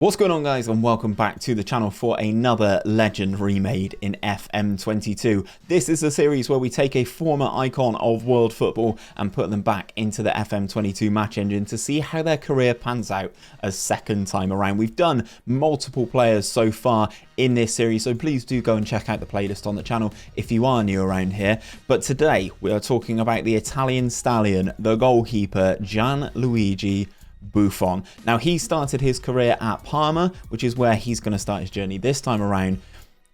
What's going on, guys, and welcome back to the channel for another legend remade in FM22. This is a series where we take a former icon of world football and put them back into the FM22 match engine to see how their career pans out a second time around. We've done multiple players so far in this series, so please do go and check out the playlist on the channel if you are new around here. But today we are talking about the Italian stallion, the goalkeeper Gianluigi Buffon. Now, he started his career at Parma, which is where he's going to start his journey this time around,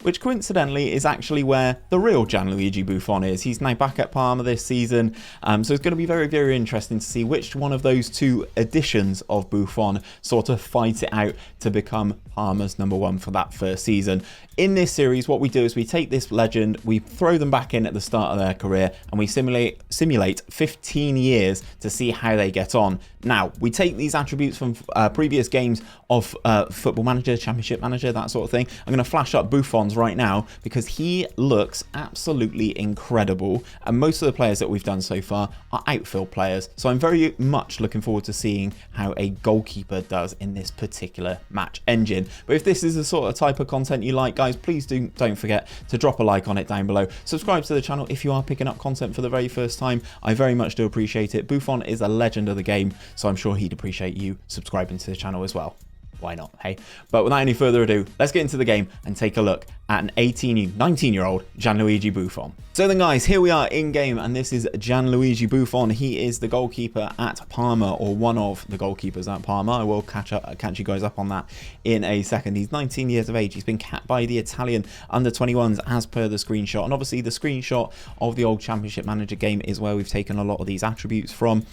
which coincidentally is actually where the real Gianluigi Buffon is. He's now back at Parma this season, so it's going to be very, very interesting to see which one of those two editions of Buffon sort of fight it out to become Parma's #1 for that first season. In this series, what we do is we take this legend, we throw them back in at the start of their career, and we simulate 15 years to see how they get on. Now, we take these attributes from previous games of Football Manager, Championship Manager, that sort of thing. I'm going to flash up Buffon's right now because he looks absolutely incredible, and most of the players that we've done so far are outfield players, so I'm very much looking forward to seeing how a goalkeeper does in this particular match engine. But if this is the sort of type of content you like, guys, please don't forget to drop a like on it down below. Subscribe to the channel if you are picking up content for the very first time. I very much do appreciate it. Buffon is a legend of the game, so I'm sure he'd appreciate you subscribing to the channel as well. Why not, hey? But without any further ado, let's get into the game and take a look at an 19-year-old Gianluigi Buffon. So then, guys, here we are in game, and this is Gianluigi Buffon. He is the goalkeeper at Parma, or one of the goalkeepers at Parma. I will catch you guys up on that in a second. He's 19 years of age. He's been capped by the Italian under-21s as per the screenshot, and obviously the screenshot of the old Championship Manager game is where we've taken a lot of these attributes from.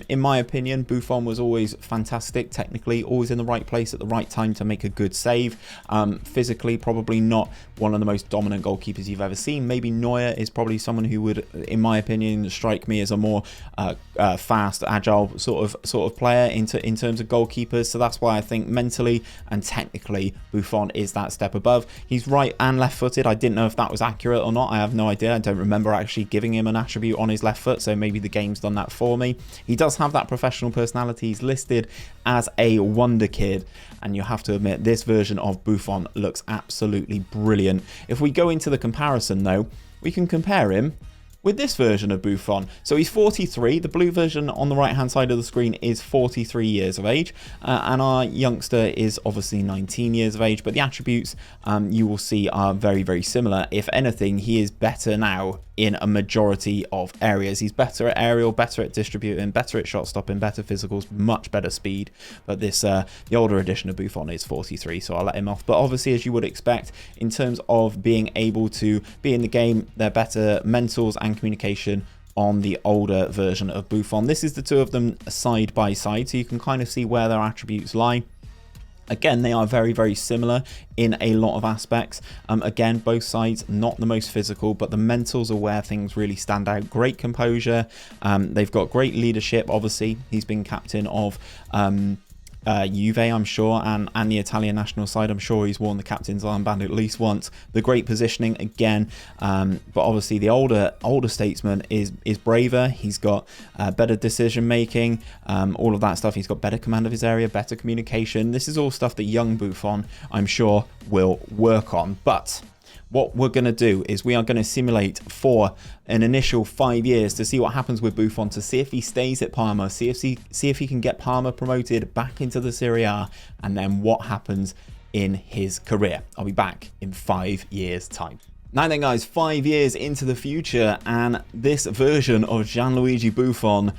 In my opinion, Buffon was always fantastic technically, always in the right place at the right time to make a good save. Physically, probably not one of the most dominant goalkeepers you've ever seen. Maybe Neuer is probably someone who would, in my opinion, strike me as a more fast, agile sort of player in terms of goalkeepers. So that's why I think mentally and technically Buffon is that step above. He's right and left-footed. I didn't know if that was accurate or not. I have no idea. I don't remember actually giving him an attribute on his left foot, so maybe the game's done that for me. He does have that professional personality. He's listed as a wonder kid, and you have to admit this version of Buffon looks absolutely brilliant. If we go into the comparison though, we can compare him with this version of Buffon. So he's 43. The blue version on the right hand side of the screen is 43 years of age, and our youngster is obviously 19 years of age, but the attributes you will see are very, very similar. If anything, he is better now in a majority of areas. He's better at aerial, better at distributing, better at shot stopping, better physicals, much better speed. But this the older edition of Buffon is 43, so I'll let him off. But obviously, as you would expect, in terms of being able to be in the game, they're better mentals and communication on the older version of Buffon. This is the two of them side by side, so you can kind of see where their attributes lie. Again, they are very, very similar in a lot of aspects. Again, both sides not the most physical, but the mentals are where things really stand out. Great composure. They've got great leadership. Obviously, he's been captain of Juve, I'm sure, and the Italian national side. I'm sure he's worn the captain's armband at least once. The great positioning again, but obviously the older statesman is braver. He's got better decision making, all of that stuff. He's got better command of his area, better communication. This is all stuff that young Buffon, I'm sure, will work on. But what we're going to do is we are going to simulate for an initial 5 years to see what happens with Buffon, to see if he stays at Parma, see if he can get Parma promoted back into the Serie A, and then what happens in his career. I'll be back in 5 years' time. Now then, guys, 5 years into the future, and this version of Gianluigi Buffon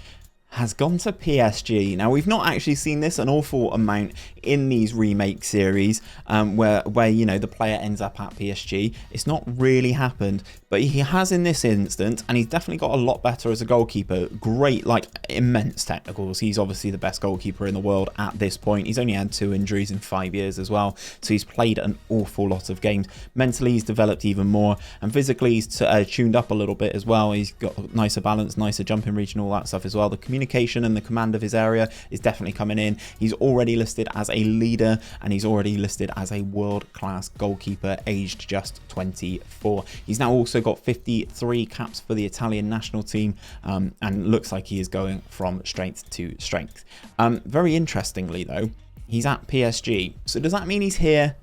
has gone to PSG. Now, we've not actually seen this an awful amount in these remake series, where you know the player ends up at PSG. It's not really happened, but he has in this instance, and he's definitely got a lot better as a goalkeeper. Great, like immense technicals. He's obviously the best goalkeeper in the world at this point. He's only had 2 injuries in 5 years as well, so he's played an awful lot of games. Mentally, he's developed even more, and physically, he's tuned up a little bit as well. He's got nicer balance, nicer jumping reach, and all that stuff as well. The communication and the command of his area is definitely coming in. He's already listed as a leader, and he's already listed as a world-class goalkeeper, aged just 24. He's now also got 53 caps for the Italian national team, and looks like he is going from strength to strength. Very interestingly though, he's at PSG. So does that mean he's here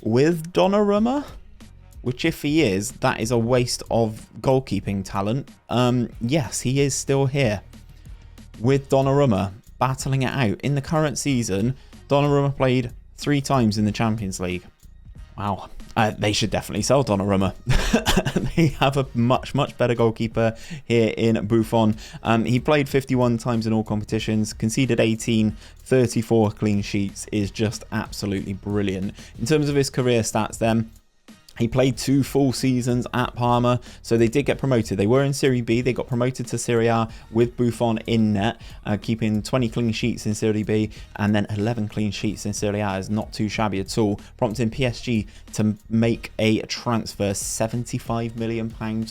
with Donnarumma? Which, if he is, that is a waste of goalkeeping talent. Yes, he is still here with Donnarumma, battling it out. In the current season, Donnarumma played 3 times in the Champions League. Wow. They should definitely sell Donnarumma. They have a much better goalkeeper here in Buffon. He played 51 times in all competitions, conceded 18, 34 clean sheets, is just absolutely brilliant. In terms of his career stats then, he played 2 full seasons at Parma, so they did get promoted. They were in Serie B, they got promoted to Serie A with Buffon in net, keeping 20 clean sheets in Serie B and then 11 clean sheets in Serie A is not too shabby at all, prompting PSG to make a transfer, £75 million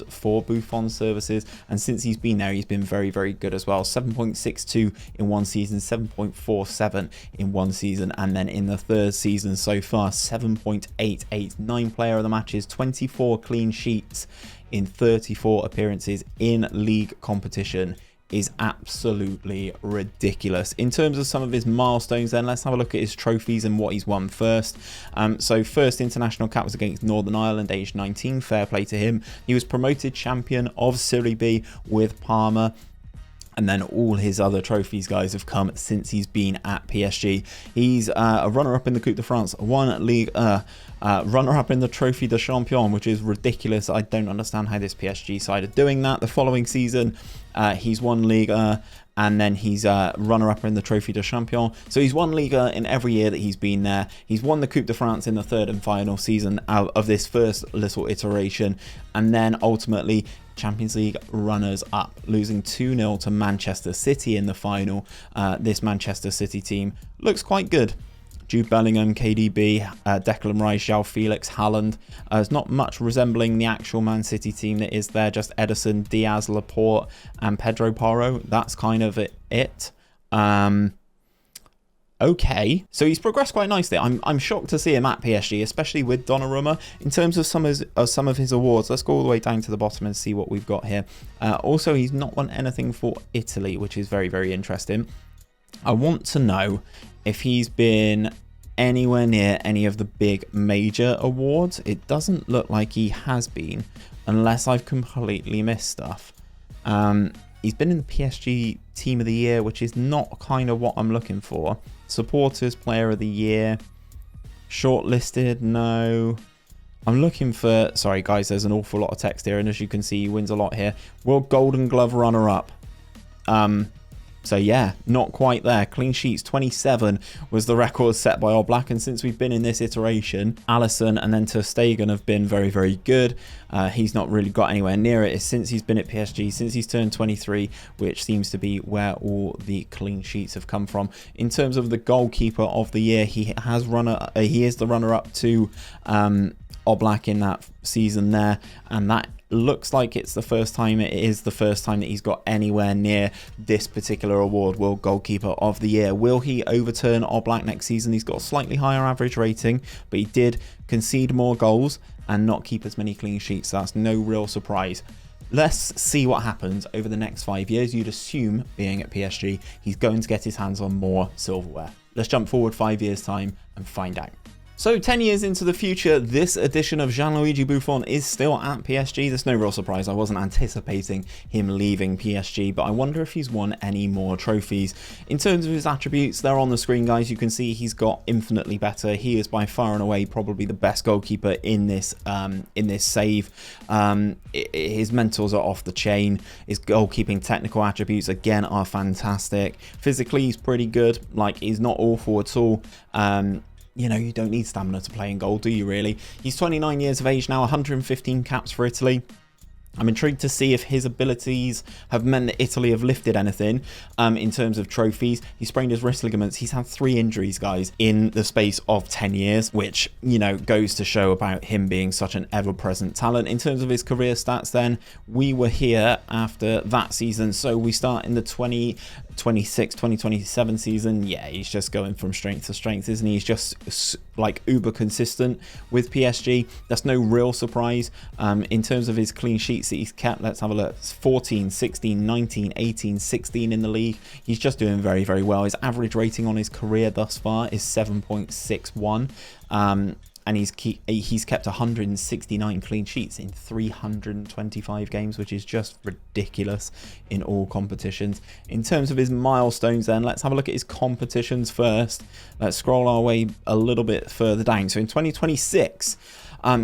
for Buffon's services, and since he's been there, he's been very good as well. 7.62 in one season, 7.47 in one season, and then in the 3rd season so far, 7.88, 9 player of the matches, 24 clean sheets in 34 appearances in league competition is absolutely ridiculous. In terms of some of his milestones then, let's have a look at his trophies and what he's won first. So first international cap was against Northern Ireland, aged 19, fair play to him. He was promoted champion of Serie B with Parma. And then all his other trophies, guys, have come since he's been at PSG. He's a runner-up in the Coupe de France, won Ligue 1, runner-up in the Trophée de Champion, which is ridiculous. I don't understand how this PSG side are doing that. The following season, he's won Ligue 1, and then he's runner-up in the Trophée de Champion. So he's won Ligue 1 in every year that he's been there. He's won the Coupe de France in the 3rd and final season out of this first little iteration. And then ultimately, Champions League runners-up, losing 2-0 to Manchester City in the final. This Manchester City team looks quite good. Jude Bellingham, KDB, Declan Rice, João Felix, Haaland. It's not much resembling the actual Man City team that is there, just Ederson, Diaz, Laporte, and Pedro Porro. That's kind of it. Okay, so he's progressed quite nicely. I'm shocked to see him at PSG, especially with Donnarumma. In terms of some of his awards, let's go all the way down to the bottom and see what we've got here. Also, he's not won anything for Italy, which is very interesting. I want to know if he's been anywhere near any of the big major awards. It doesn't look like he has been, unless I've completely missed stuff. He's been in the PSG Team of the Year, which is not kind of what I'm looking for. Supporters Player of the Year. Shortlisted, no. I'm looking for... Sorry, guys, there's an awful lot of text here, and as you can see, he wins a lot here. World Golden Glove runner-up. So yeah, not quite there. Clean sheets 27 was the record set by 𝘼𝙗, and since we've been in this iteration, Alisson and then ter Stegen have been very good. He's not really got anywhere near it since he's been at PSG, since he's turned 23, which seems to be where all the clean sheets have come from. In terms of the goalkeeper of the year, he is the runner-up to 𝘼𝙗 in that season there, and that looks like it is the first time that he's got anywhere near this particular award, World Goalkeeper of the Year. Will he overturn 𝘼𝙗 next season? He's got a slightly higher average rating, but he did concede more goals and not keep as many clean sheets, so that's no real surprise. Let's see what happens over the next 5 years. You'd assume, being at PSG, he's going to get his hands on more silverware. Let's jump forward 5 years' time and find out. So 10 years into the future, this edition of Gianluigi Buffon is still at PSG. There's no real surprise. I wasn't anticipating him leaving PSG, but I wonder if he's won any more trophies. In terms of his attributes, they're on the screen, guys. You can see he's got infinitely better. He is by far and away probably the best goalkeeper in this save. His mentals are off the chain. His goalkeeping technical attributes, again, are fantastic. Physically, he's pretty good. Like, he's not awful at all. You know, you don't need stamina to play in goal, do you really? He's 29 years of age now, 115 caps for Italy. I'm intrigued to see if his abilities have meant that Italy have lifted anything in terms of trophies. He sprained his wrist ligaments. He's had 3 injuries, guys, in the space of 10 years, which, you know, goes to show about him being such an ever-present talent. In terms of his career stats then, we were here after that season. So we start in the 2026-2027 season, yeah, he's just going from strength to strength, isn't he? He's just like uber consistent with PSG. That's no real surprise. In terms of his clean sheets that he's kept, let's have a look. It's 14, 16, 19, 18, 16 in the league. He's just doing very, very well. His average rating on his career thus far is 7.61. And he's kept 169 clean sheets in 325 games, which is just ridiculous in all competitions. In terms of his milestones then, let's have a look at his competitions first. Let's scroll our way a little bit further down. So in 2026,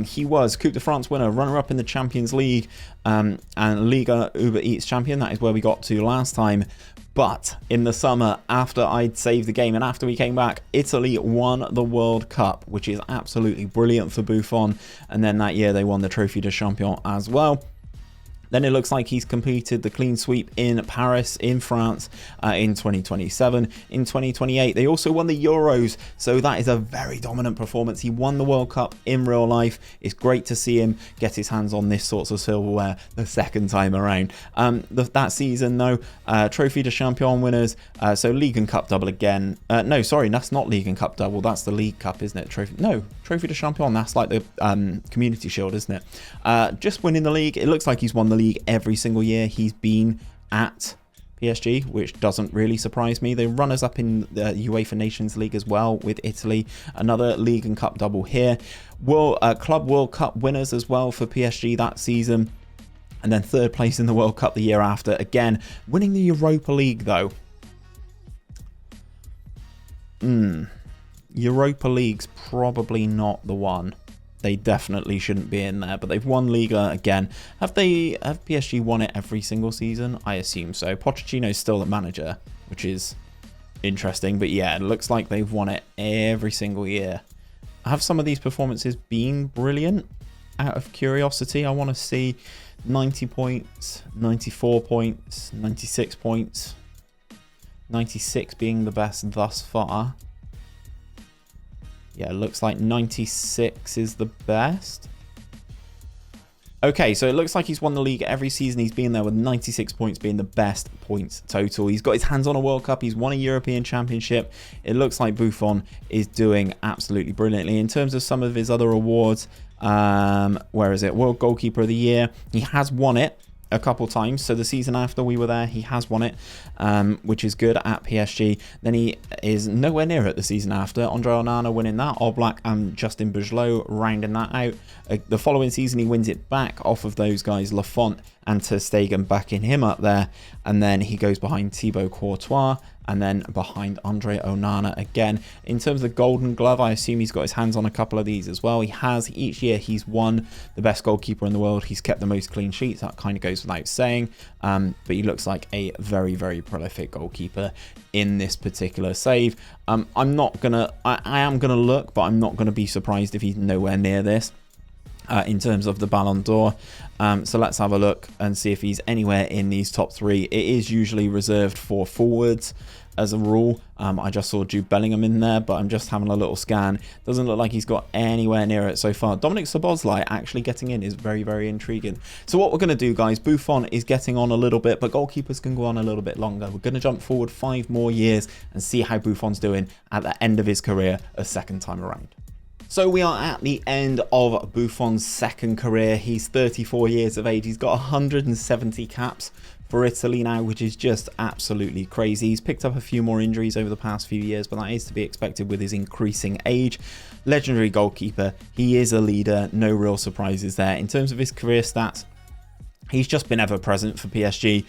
he was Coupe de France winner, runner-up in the Champions League, and Liga 𝘼𝙗𝙗 champion. That is where we got to last time. But in the summer, after I'd saved the game and after we came back, Italy won the World Cup, which is absolutely brilliant for Buffon. And then that year they won the Trophée de Champion as well. Then it looks like he's completed the clean sweep in Paris, in France, in 2027. In 2028, they also won the Euros, so that is a very dominant performance. He won the World Cup in real life. It's great to see him get his hands on this sort of silverware the second time around. That season, though, Trophée de Champion winners, so League and Cup double again. No, sorry, that's not League and Cup double. That's the League Cup, isn't it? Trophée de Champion, that's like the Community Shield, isn't it? Just winning the league. It looks like he's won the league every single year he's been at PSG, which doesn't really surprise me. They runners up in the UEFA Nations League as well with Italy. Another League and Cup double here. Club World Cup winners as well for PSG that season. And then third place in the World Cup the year after. Again, winning the Europa League though. Europa League's probably not the one. They definitely shouldn't be in there, but they've won Liga again. Have PSG won it every single season? I assume so. Pochettino's still the manager, which is interesting, but yeah, it looks like they've won it every single year. Have some of these performances been brilliant? Out of curiosity, I want to see 90 points, 94 points, 96 points, 96 being the best thus far. Yeah, it looks like 96 is the best. Okay, so it looks like he's won the league every season he's been there, with 96 points being the best points total. He's got his hands on a World Cup. He's won a European Championship. It looks like Buffon is doing absolutely brilliantly. In terms of some of his other awards, where is it? World Goalkeeper of the Year. He has won it a couple times. So the season after we were there, he has won it, which is good at PSG. Then he is nowhere near it the season after. 𝘼𝙗𝙤𝙕 𝙈𝙚 winning that, 𝘼𝙗𝙗 and Justin 𝘼𝙗𝙗 rounding that out. The following season, he wins it back off of those guys, Lafont and ter Stegen, backing him up there. And then he goes behind Thibaut Courtois and then behind Andre Onana again. In terms of the Golden Glove, I assume he's got his hands on a couple of these as well. He has. Each year he's won the best goalkeeper in the world. He's kept the most clean sheets. That kind of goes without saying. But he looks like a very, very prolific goalkeeper in this particular save. I am gonna look, but I'm not gonna be surprised if he's nowhere near this. In terms of the Ballon d'Or. So let's have a look and see if he's anywhere in these top three. It is usually reserved for forwards as a rule. I just saw Jude Bellingham in there, but I'm just having a little scan. Doesn't look like he's got anywhere near it so far. Dominik Szoboszlai actually getting in is very, very intriguing. So what we're going to do, guys, Buffon is getting on a little bit, but goalkeepers can go on a little bit longer. We're going to jump forward 5 more years and see how Buffon's doing at the end of his career a second time around. So we are at the end of Buffon's second career. He's 34 years of age. He's got 170 caps for Italy now, which is just absolutely crazy. He's picked up a few more injuries over the past few years, but that is to be expected with his increasing age. Legendary goalkeeper. He is a leader. No real surprises there. In terms of his career stats, he's just been ever present for PSG,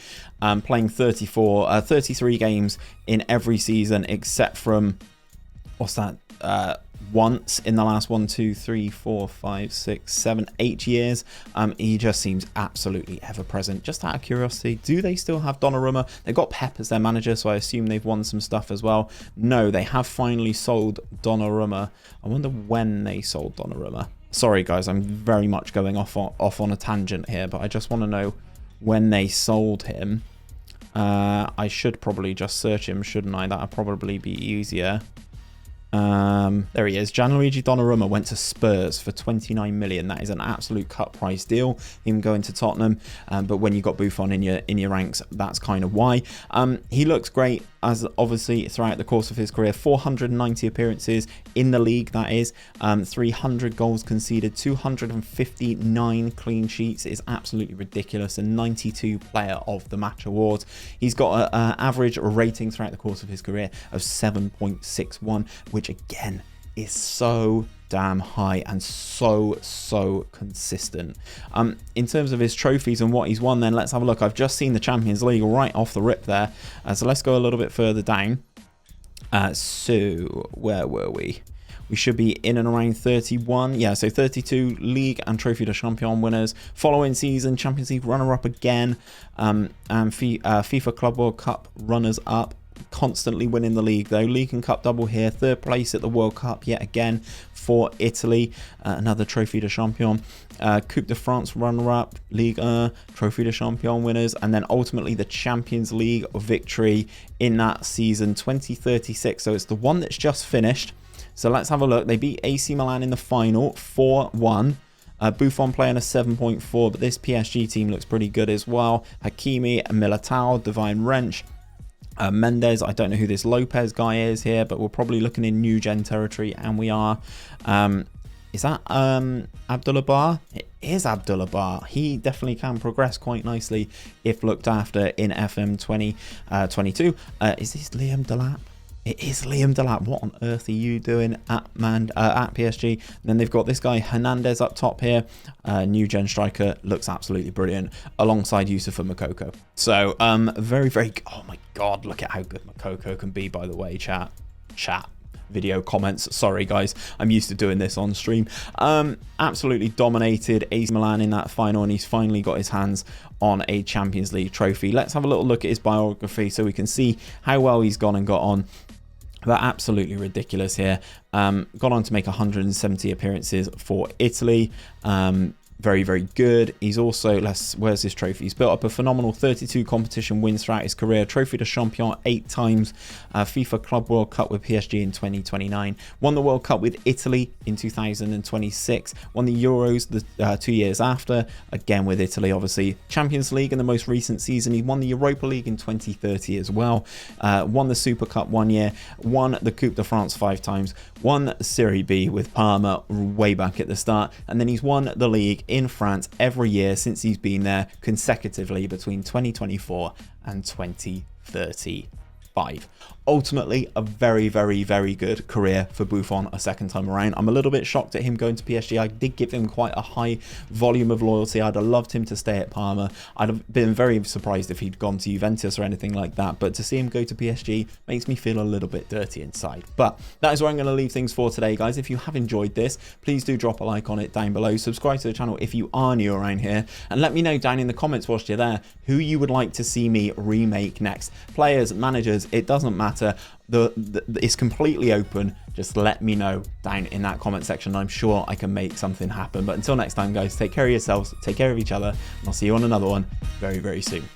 playing 33 games in every season except from, what's that? Once in the last 8 years. He just seems absolutely ever present. Just out of curiosity, do they still have Donnarumma? They've got Pep as their manager, so I assume they've won some stuff as well. No, they have finally sold Donnarumma. I wonder when they sold Donnarumma. Sorry guys, I'm very much going off on a tangent here, but I just want to know when they sold him. I should probably just search him, shouldn't I? That'd probably be easier. There he is. Gianluigi Donnarumma went to Spurs for 29 million. That is an absolute cut price deal. Him going to Tottenham, but when you got Buffon in your ranks, that's kind of why. He looks great, as obviously throughout the course of his career. 490 appearances in the league, that is. 300 goals conceded, 259 clean sheets. It's absolutely ridiculous. A 92 Player of the Match award. He's got an average rating throughout the course of his career of 7.61, which again is so damn high and so consistent. In terms of his trophies and what he's won, then let's have a look. I've just seen the Champions League right off the rip there, so let's go a little bit further down. So where were we? We should be in and around 31. Yeah, so 32 League and Trophy de Champion winners. Following season, Champions League runner-up again, and FIFA Club World Cup runners-up. Constantly winning the league though. League and Cup double here. Third place at the World Cup yet again for Italy. Another Trophy de Champion. Coupe de France runner-up, Ligue 1, Trophy de Champion winners, and then ultimately the Champions League victory in that season 2036. So it's the one that's just finished. So let's have a look. They beat AC Milan in the final 4-1. Buffon playing a 7.4, but this PSG team looks pretty good as well. Hakimi, Militao, Divine Wrench, Mendes. I don't know who this Lopez guy is here, but we're probably looking in new gen territory, and we are. Is that 𝘼𝙗𝙤𝙪? It is 𝘼𝙗𝙤𝙪. He definitely can progress quite nicely if looked after in FM 2022. Is this Liam Delap? It is Liam Delap. What on earth are you doing at PSG? And then they've got this guy Hernandez up top here. New gen striker, looks absolutely brilliant alongside Youssoufa Moukoko. So very oh my god, look at how good Moukoko can be, by the way. Chat video comments, sorry guys, I'm used to doing this on stream. Absolutely dominated AC Milan in that final, and he's finally got his hands on a Champions League trophy. Let's have a little look at his biography so we can see how well he's gone and got on. But absolutely ridiculous here. Gone on to make 170 appearances for Italy. Very good. He's also, where's his trophy? He's built up a phenomenal 32 competition wins throughout his career. Trophy de Champion 8 times. FIFA Club World Cup with PSG in 2029. Won the World Cup with Italy in 2026. Won the Euros the 2 years after, again with Italy obviously. Champions League in the most recent season. He won the Europa League in 2030 as well. Won the Super Cup 1 year. Won the Coupe de France 5 times. Won Serie B with Parma way back at the start. And then he's won the league in France every year since he's been there consecutively between 2024 and 2035. Ultimately, a very good career for Buffon a second time around. I'm a little bit shocked at him going to PSG. I did give him quite a high volume of loyalty. I'd have loved him to stay at Parma. I'd have been very surprised if he'd gone to Juventus or anything like that. But to see him go to PSG makes me feel a little bit dirty inside. But that is where I'm going to leave things for today, guys. If you have enjoyed this, please do drop a like on it down below. Subscribe to the channel if you are new around here. And let me know down in the comments whilst you're there who you would like to see me remake next. Players, managers, it doesn't matter. It's completely open. Just let me know down in that comment section. I'm sure I can make something happen. But until next time, guys, take care of yourselves, take care of each other, and I'll see you on another one very soon.